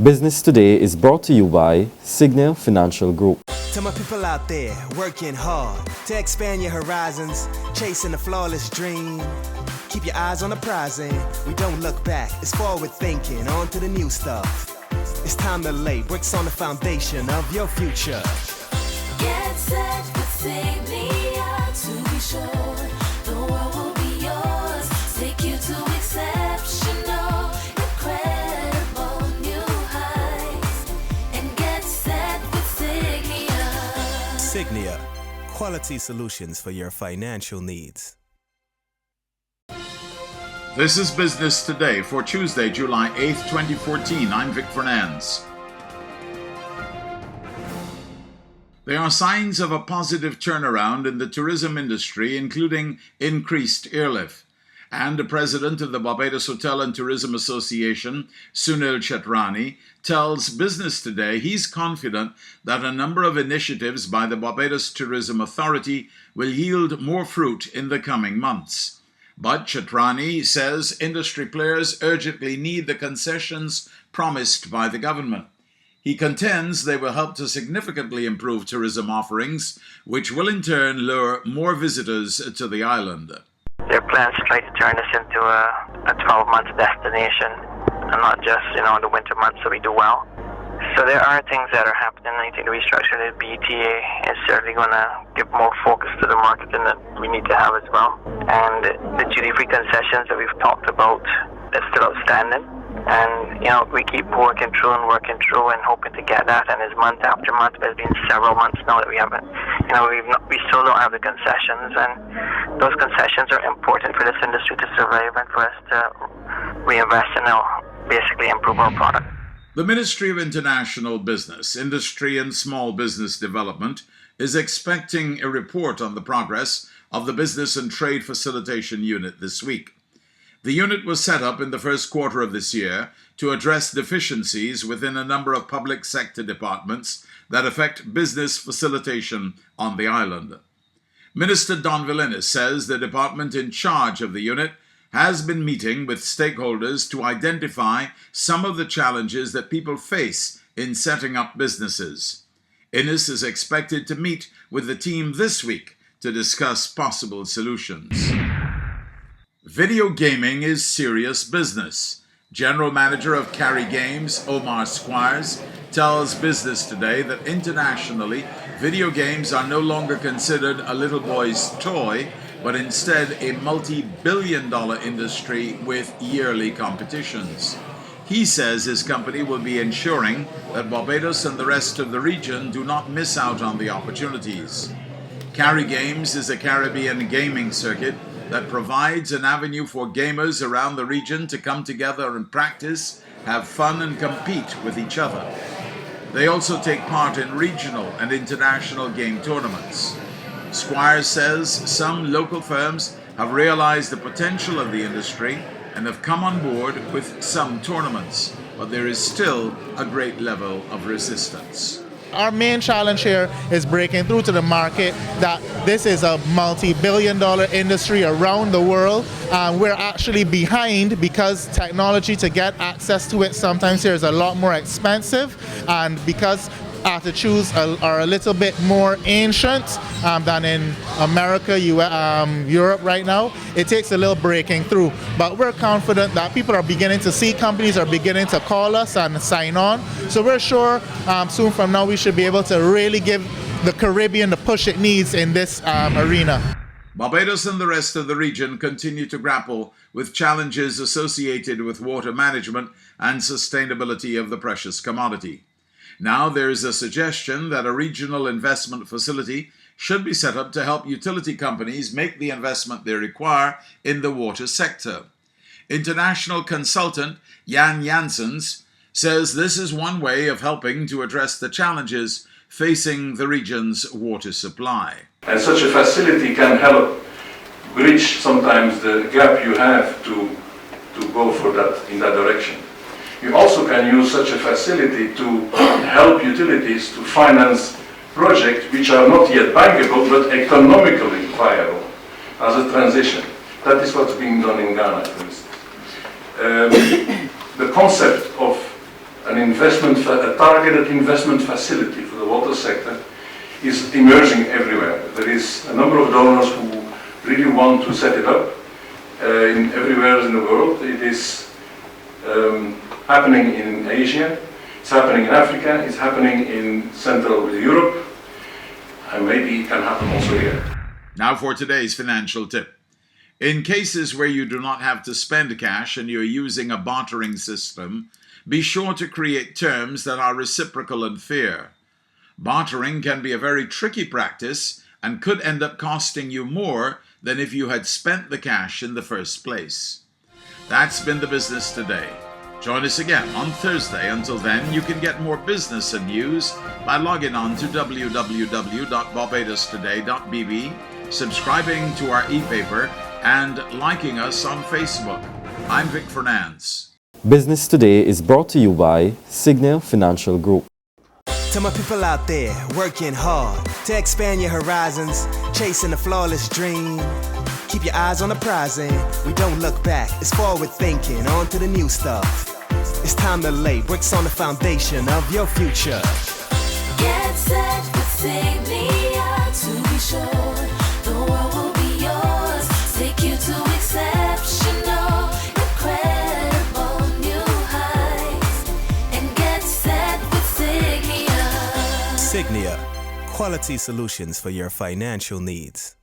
Business Today is brought to you by Signal Financial Group. To my people out there working hard to expand your horizons, chasing a flawless dream. Keep your eyes on the prize and we don't look back. It's forward thinking, on to the new stuff. It's time to lay bricks on the foundation of your future. Get set with Signia to be sure the world will be yours. Take you to exceptional, incredible new heights. And get set with Signia. Signia, quality solutions for your financial needs. This is Business Today for Tuesday, July 8th, 2014. I'm Vic Fernandes. There are signs of a positive turnaround in the tourism industry, including increased airlift. And the president of the Barbados Hotel and Tourism Association, Sunil Chetrani, tells Business Today he's confident that a number of initiatives by the Barbados Tourism Authority will yield more fruit in the coming months. But Chetrani says industry players urgently need the concessions promised by the government. He contends they will help to significantly improve tourism offerings, which will in turn lure more visitors to the island. Their plans try to turn this into a 12-month destination, and not just, in the winter months so we do well. So there are things that are happening. I think the restructuring of the BTA is certainly going to give more focus to the market than that we need to have as well. And the duty-free concessions that we've talked about, that's still outstanding. And, we keep working through and hoping to get that. And it's month after month. There's been several months now that we haven't, we still don't have the concessions. And those concessions are important for this industry to survive and for us to reinvest and basically improve our product. The Ministry of International Business, Industry and Small Business Development is expecting a report on the progress of the Business and Trade Facilitation Unit this week. The unit was set up in the first quarter of this year to address deficiencies within a number of public sector departments that affect business facilitation on the island. Minister Don Villinis says the department in charge of the unit has been meeting with stakeholders to identify some of the challenges that people face in setting up businesses. Innis is expected to meet with the team this week to discuss possible solutions. Video gaming is serious business. General Manager of Carry Games, Omar Squires, tells Business Today that internationally, video games are no longer considered a little boy's toy, but instead a multi-billion-dollar industry with yearly competitions. He says his company will be ensuring that Barbados and the rest of the region do not miss out on the opportunities. Carry Games is a Caribbean gaming circuit that provides an avenue for gamers around the region to come together and practice, have fun and compete with each other. They also take part in regional and international game tournaments. Squires says some local firms have realized the potential of the industry and have come on board with some tournaments, but there is still a great level of resistance. Our main challenge here is breaking through to the market that this is a multi-billion-dollar industry around the world. We're actually behind because technology to get access to it sometimes here is a lot more expensive, and because attitudes are a little bit more ancient than in America, Europe right now. It takes a little breaking through, but we're confident that people are beginning to see, companies are beginning to call us and sign on. So we're sure soon from now we should be able to really give the Caribbean the push it needs in this arena. Barbados and the rest of the region continue to grapple with challenges associated with water management and sustainability of the precious commodity. Now there is a suggestion that a regional investment facility should be set up to help utility companies make the investment they require in the water sector. International consultant Jan Janssens says this is one way of helping to address the challenges facing the region's water supply. And such a facility can help bridge sometimes the gap you have to go for that in that direction. You also can use such a facility to help utilities to finance projects which are not yet bankable but economically viable as a transition. That is what's being done in Ghana, for instance. The concept of a targeted investment facility for the water sector is emerging everywhere. There is a number of donors who really want to set it up everywhere in the world. It is happening in Asia, it's happening in Africa, it's happening in Central Europe, and maybe it can happen also here. Now for today's financial tip. In cases where you do not have to spend cash and you're using a bartering system, be sure to create terms that are reciprocal and fair. Bartering can be a very tricky practice and could end up costing you more than if you had spent the cash in the first place. That's been the business today. Join us again on Thursday. Until then, you can get more business and news by logging on to www.barbadostoday.bb, subscribing to our e-paper, and liking us on Facebook. I'm Vic Fernandes. Business Today is brought to you by Signal Financial Group. To my people out there working hard to expand your horizons, chasing a flawless dream. Keep your eyes on the prize and we don't look back. It's forward thinking, on to the new stuff. It's time to lay bricks on the foundation of your future. Get set with Signia to be sure the world will be yours. Take you to exceptional, incredible new heights. And get set with Signia. Signia, quality solutions for your financial needs.